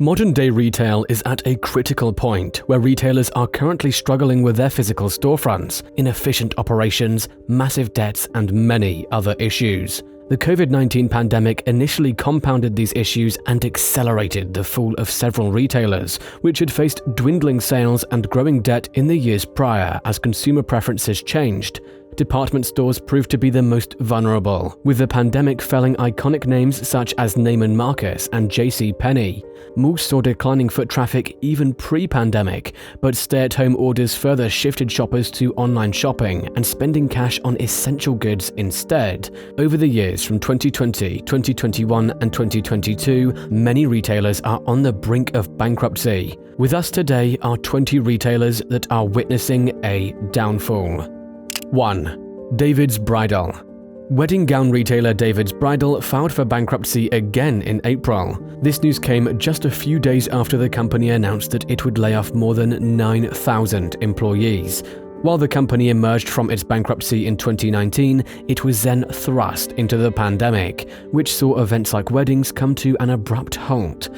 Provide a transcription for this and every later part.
Modern-day retail is at a critical point where retailers are currently struggling with their physical storefronts, inefficient operations, massive debts, and many other issues. The COVID-19 pandemic initially compounded these issues and accelerated the fall of several retailers, which had faced dwindling sales and growing debt in the years prior as consumer preferences changed. Department stores proved to be the most vulnerable, with the pandemic felling iconic names such as Neiman Marcus and JCPenny. Malls saw declining foot traffic even pre-pandemic, but stay-at-home orders further shifted shoppers to online shopping and spending cash on essential goods instead. Over the years from 2020, 2021, and 2022, many retailers are on the brink of bankruptcy. With us today are 20 retailers that are witnessing a downfall. 1. David's Bridal. Wedding gown retailer David's Bridal filed for bankruptcy again in April. This news came just a few days after the company announced that it would lay off more than 9,000 employees. While the company emerged from its bankruptcy in 2019, it was then thrust into the pandemic, which saw events like weddings come to an abrupt halt.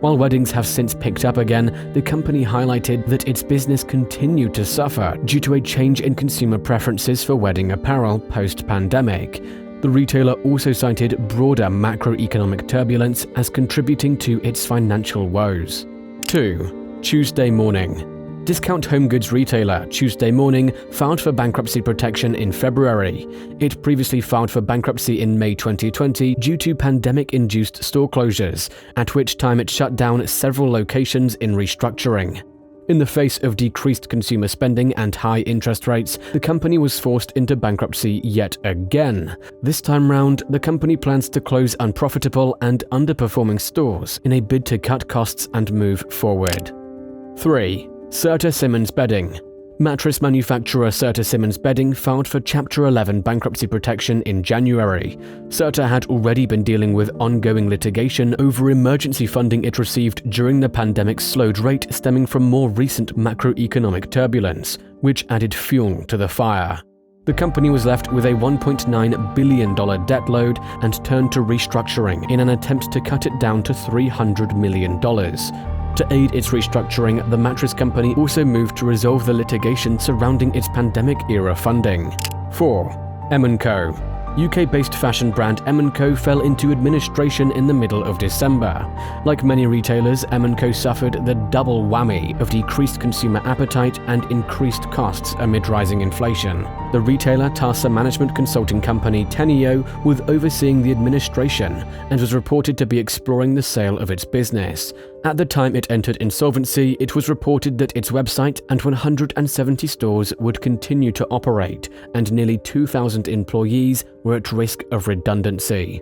While weddings have since picked up again, the company highlighted that its business continued to suffer due to a change in consumer preferences for wedding apparel post-pandemic. The retailer also cited broader macroeconomic turbulence as contributing to its financial woes. 2. Tuesday Morning. Discount home goods retailer Tuesday Morning filed for bankruptcy protection in February. It previously filed for bankruptcy in May 2020 due to pandemic-induced store closures, at which time it shut down several locations in restructuring. In the face of decreased consumer spending and high interest rates, the company was forced into bankruptcy yet again. This time round, the company plans to close unprofitable and underperforming stores in a bid to cut costs and move forward. 3. Serta Simmons Bedding. Mattress manufacturer Serta Simmons Bedding filed for Chapter 11 bankruptcy protection in January. Serta had already been dealing with ongoing litigation over emergency funding it received during the pandemic's slowed rate stemming from more recent macroeconomic turbulence, which added fuel to the fire. The company was left with a $1.9 billion debt load and turned to restructuring in an attempt to cut it down to $300 million. To aid its restructuring, the mattress company also moved to resolve the litigation surrounding its pandemic-era funding. 4. M&Co. UK-based fashion brand M&Co fell into administration in the middle of December. Like many retailers, M&Co suffered the double whammy of decreased consumer appetite and increased costs amid rising inflation. The retailer tasked a management consulting company Teneo with overseeing the administration and was reported to be exploring the sale of its business. At the time it entered insolvency, it was reported that its website and 170 stores would continue to operate, and nearly 2,000 employees were at risk of redundancy.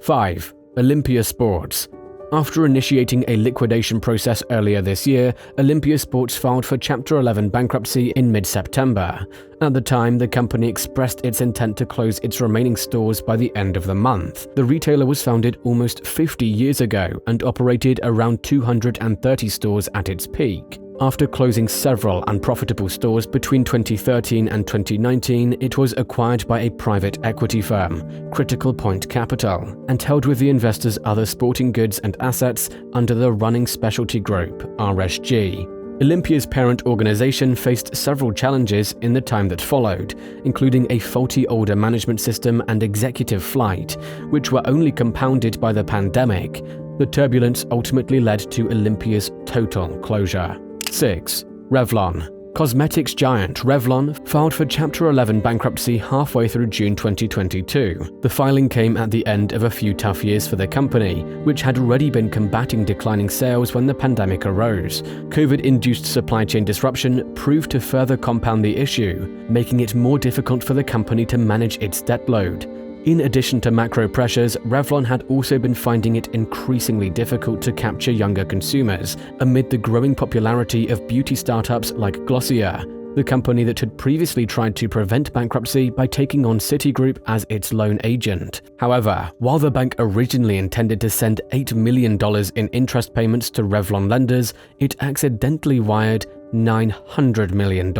5. Olympia Sports. After initiating a liquidation process earlier this year, Olympia Sports filed for Chapter 11 bankruptcy in mid-September. At the time, the company expressed its intent to close its remaining stores by the end of the month. The retailer was founded almost 50 years ago and operated around 230 stores at its peak. After closing several unprofitable stores between 2013 and 2019, it was acquired by a private equity firm, Critical Point Capital, and held with the investors' other sporting goods and assets under the Running Specialty Group, RSG. Olympia's parent organization faced several challenges in the time that followed, including a faulty order management system and executive flight, which were only compounded by the pandemic. The turbulence ultimately led to Olympia's total closure. 6. Revlon. Cosmetics giant Revlon filed for Chapter 11 bankruptcy halfway through June 2022. The filing came at the end of a few tough years for the company, which had already been combating declining sales when the pandemic arose. COVID-induced supply chain disruption proved to further compound the issue, making it more difficult for the company to manage its debt load. In addition to macro pressures, Revlon had also been finding it increasingly difficult to capture younger consumers amid the growing popularity of beauty startups like Glossier, the company that had previously tried to prevent bankruptcy by taking on Citigroup as its loan agent. However, while the bank originally intended to send $8 million in interest payments to Revlon lenders, it accidentally wired $900 million.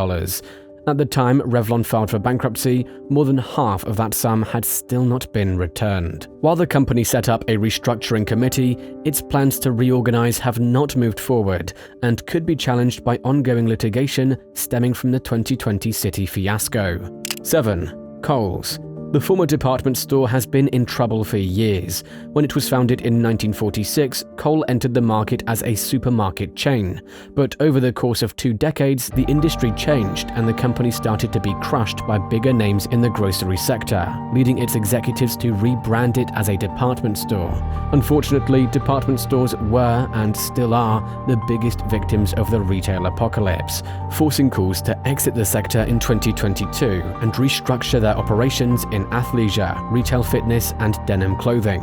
At the time Revlon filed for bankruptcy, more than half of that sum had still not been returned. While the company set up a restructuring committee, its plans to reorganize have not moved forward and could be challenged by ongoing litigation stemming from the 2020 City fiasco. 7. Kohl's. The former department store has been in trouble for years. When it was founded in 1946, Kohl entered the market as a supermarket chain. But over the course of 2 decades, the industry changed and the company started to be crushed by bigger names in the grocery sector, leading its executives to rebrand it as a department store. Unfortunately, department stores were, and still are, the biggest victims of the retail apocalypse, forcing Kohl's to exit the sector in 2022 and restructure their operations in athleisure, retail fitness, and denim clothing.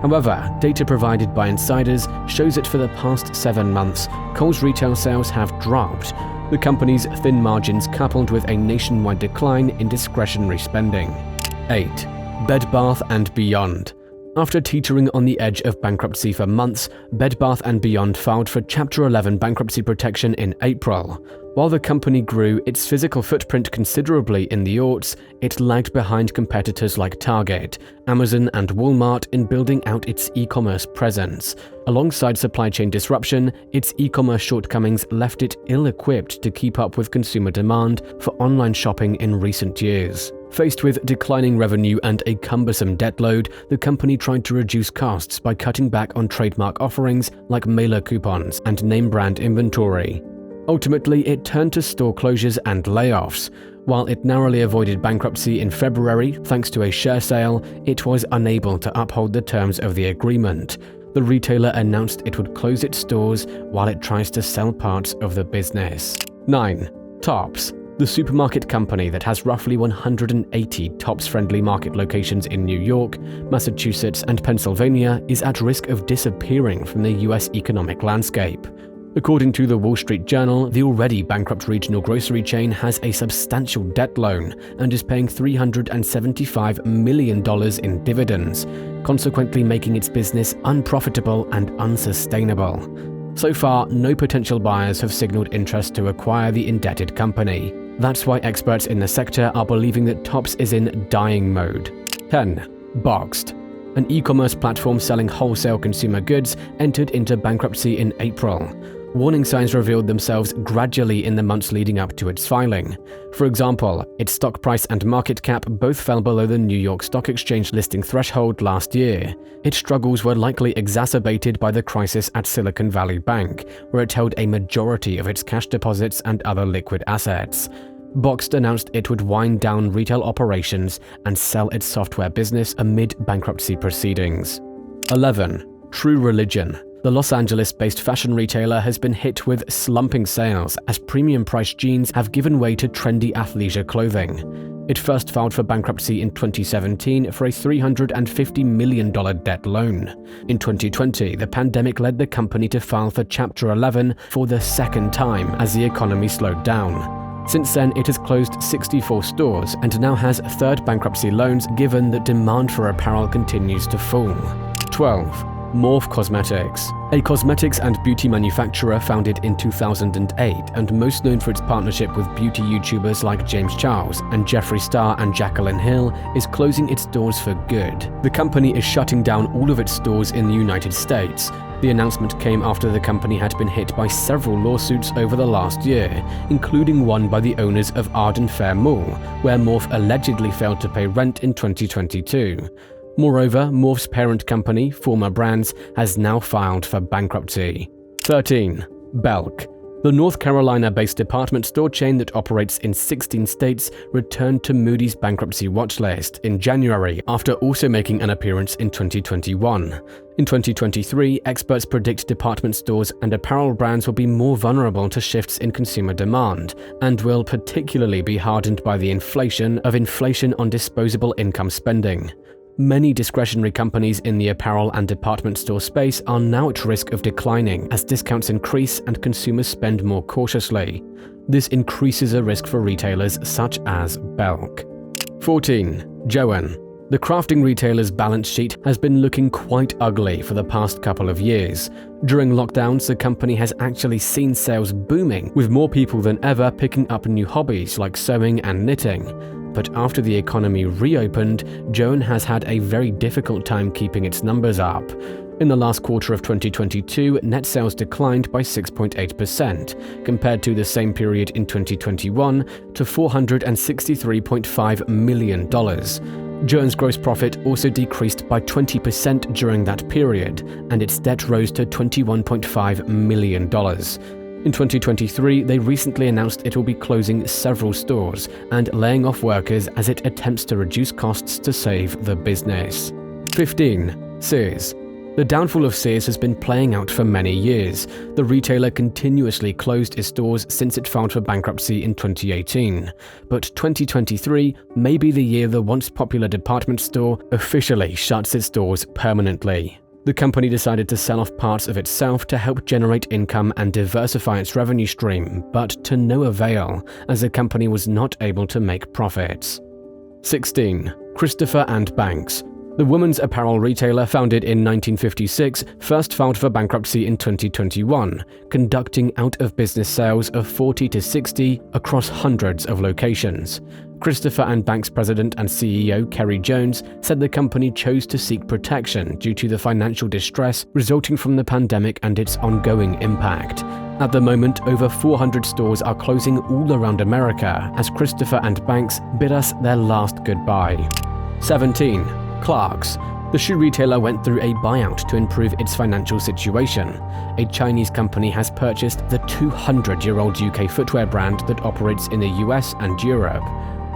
However, data provided by insiders shows that for the past 7 months, Kohl's retail sales have dropped. The company's thin margins coupled with a nationwide decline in discretionary spending. 8. Bed Bath & Beyond. After teetering on the edge of bankruptcy for months, Bed Bath & Beyond filed for Chapter 11 bankruptcy protection in April. While the company grew its physical footprint considerably in the aughts, it lagged behind competitors like Target, Amazon, and Walmart in building out its e-commerce presence. Alongside supply chain disruption, its e-commerce shortcomings left it ill-equipped to keep up with consumer demand for online shopping in recent years. Faced with declining revenue and a cumbersome debt load, the company tried to reduce costs by cutting back on trademark offerings like mailer coupons and name-brand inventory. Ultimately, it turned to store closures and layoffs. While it narrowly avoided bankruptcy in February thanks to a share sale, it was unable to uphold the terms of the agreement. The retailer announced it would close its stores while it tries to sell parts of the business. 9. Tops. The supermarket company that has roughly 180 Tops-friendly market locations in New York, Massachusetts, and Pennsylvania is at risk of disappearing from the US economic landscape. According to the Wall Street Journal, the already bankrupt regional grocery chain has a substantial debt loan and is paying $375 million in dividends, consequently making its business unprofitable and unsustainable. So far, no potential buyers have signaled interest to acquire the indebted company. That's why experts in the sector are believing that Tops is in dying mode. 10. Boxed. An e-commerce platform selling wholesale consumer goods entered into bankruptcy in April. Warning signs revealed themselves gradually in the months leading up to its filing. For example, its stock price and market cap both fell below the New York Stock Exchange listing threshold last year. Its struggles were likely exacerbated by the crisis at Silicon Valley Bank, where it held a majority of its cash deposits and other liquid assets. Boxed announced it would wind down retail operations and sell its software business amid bankruptcy proceedings. 11. True Religion. The Los Angeles-based fashion retailer has been hit with slumping sales as premium-priced jeans have given way to trendy athleisure clothing. It first filed for bankruptcy in 2017 for a $350 million debt loan. In 2020, the pandemic led the company to file for Chapter 11 for the second time as the economy slowed down. Since then, it has closed 64 stores and now has 3rd bankruptcy loans given that demand for apparel continues to fall. 12. Morphe Cosmetics. A cosmetics and beauty manufacturer founded in 2008 and most known for its partnership with beauty YouTubers like James Charles and Jeffree Star and Jaclyn Hill, is closing its doors for good. The company is shutting down all of its stores in the United States. The announcement came after the company had been hit by several lawsuits over the last year, including one by the owners of Arden Fair Mall, where Morphe allegedly failed to pay rent in 2022. Moreover, Morphe's parent company, Former Brands, has now filed for bankruptcy. 13. Belk. The North Carolina-based department store chain that operates in 16 states returned to Moody's bankruptcy watch list in January after also making an appearance in 2021. In 2023, experts predict department stores and apparel brands will be more vulnerable to shifts in consumer demand and will particularly be hardened by the inflation on disposable income spending. Many discretionary companies in the apparel and department store space are now at risk of declining as discounts increase and consumers spend more cautiously. This increases a risk for retailers such as Belk. 14. Joann. The crafting retailer's balance sheet has been looking quite ugly for the past couple of years. During lockdowns, the company has actually seen sales booming, with more people than ever picking up new hobbies like sewing and knitting. But after the economy reopened, Joan has had a very difficult time keeping its numbers up. In the last quarter of 2022, net sales declined by 6.8%, compared to the same period in 2021 to $463.5 million. Joan's gross profit also decreased by 20% during that period, and its debt rose to $21.5 million. In 2023, they recently announced it will be closing several stores and laying off workers as it attempts to reduce costs to save the business. 15. Sears. The downfall of Sears has been playing out for many years. The retailer continuously closed its stores since it filed for bankruptcy in 2018. But 2023 may be the year the once popular department store officially shuts its doors permanently. The company decided to sell off parts of itself to help generate income and diversify its revenue stream, but to no avail, as the company was not able to make profits. 16. Christopher & Banks. The women's apparel retailer, founded in 1956, first filed for bankruptcy in 2021, conducting out-of-business sales of 40 to 60 across hundreds of locations. Christopher & Banks president and CEO Kerry Jones said the company chose to seek protection due to the financial distress resulting from the pandemic and its ongoing impact. At the moment, over 400 stores are closing all around America as Christopher & Banks bid us their last goodbye. 17. Clarks. The shoe retailer went through a buyout to improve its financial situation. A Chinese company has purchased the 200-year-old UK footwear brand that operates in the US and Europe.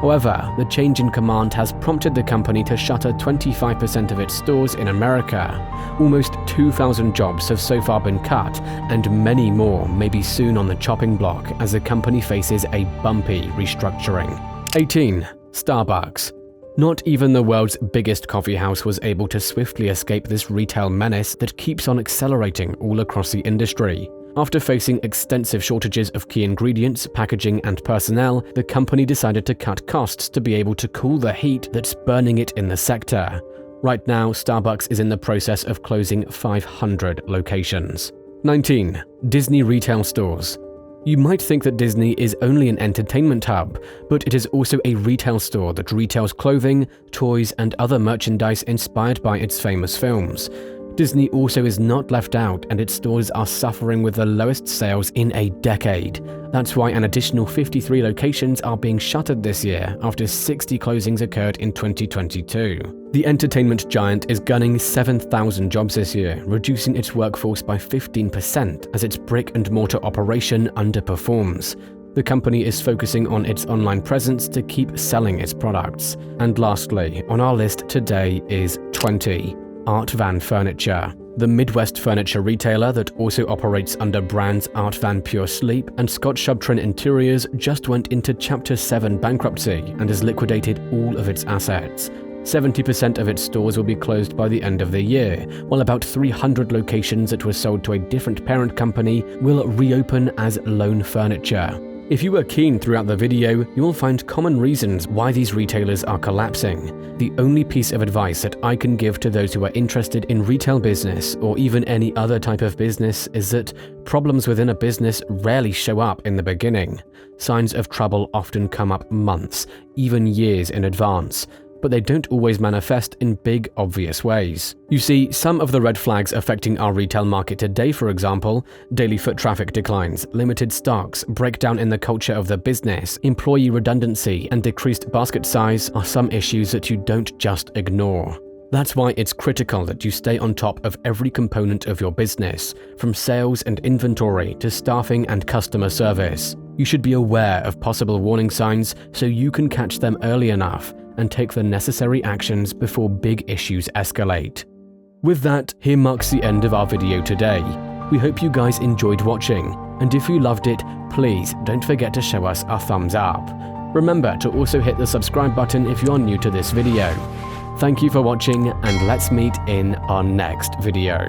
However, the change in command has prompted the company to shutter 25% of its stores in America. Almost 2,000 jobs have so far been cut, and many more may be soon on the chopping block as the company faces a bumpy restructuring. 18. Starbucks. Not even the world's biggest coffee house was able to swiftly escape this retail menace that keeps on accelerating all across the industry. After facing extensive shortages of key ingredients, packaging, and personnel, the company decided to cut costs to be able to cool the heat that's burning it in the sector. Right now, Starbucks is in the process of closing 500 locations. 19. Disney retail stores. You might think that Disney is only an entertainment hub, but it is also a retail store that retails clothing, toys, and other merchandise inspired by its famous films. Disney also is not left out, and its stores are suffering with the lowest sales in a decade. That's why an additional 53 locations are being shuttered this year after 60 closings occurred in 2022. The entertainment giant is gunning 7,000 jobs this year, reducing its workforce by 15% as its brick-and-mortar operation underperforms. The company is focusing on its online presence to keep selling its products. And lastly, on our list today is 20. Art Van Furniture. The Midwest furniture retailer that also operates under brands Art Van Pure Sleep and Scott Shubtrin Interiors just went into Chapter 7 bankruptcy and has liquidated all of its assets. 70% of its stores will be closed by the end of the year, while about 300 locations that were sold to a different parent company will reopen as Lone Furniture. If you were keen throughout the video, you will find common reasons why these retailers are collapsing. The only piece of advice that I can give to those who are interested in retail business or even any other type of business is that problems within a business rarely show up in the beginning. Signs of trouble often come up months, even years in advance, but they don't always manifest in big, obvious ways. You see, some of the red flags affecting our retail market today, for example, daily foot traffic declines, limited stocks, breakdown in the culture of the business, employee redundancy, and decreased basket size are some issues that you don't just ignore. That's why it's critical that you stay on top of every component of your business, from sales and inventory to staffing and customer service. You should be aware of possible warning signs so you can catch them early enough and take the necessary actions before big issues escalate. With that, here marks the end of our video today. We hope you guys enjoyed watching, and if you loved it, please don't forget to show us a thumbs up. Remember to also hit the subscribe button if you are new to this video. Thank you for watching, and let's meet in our next video.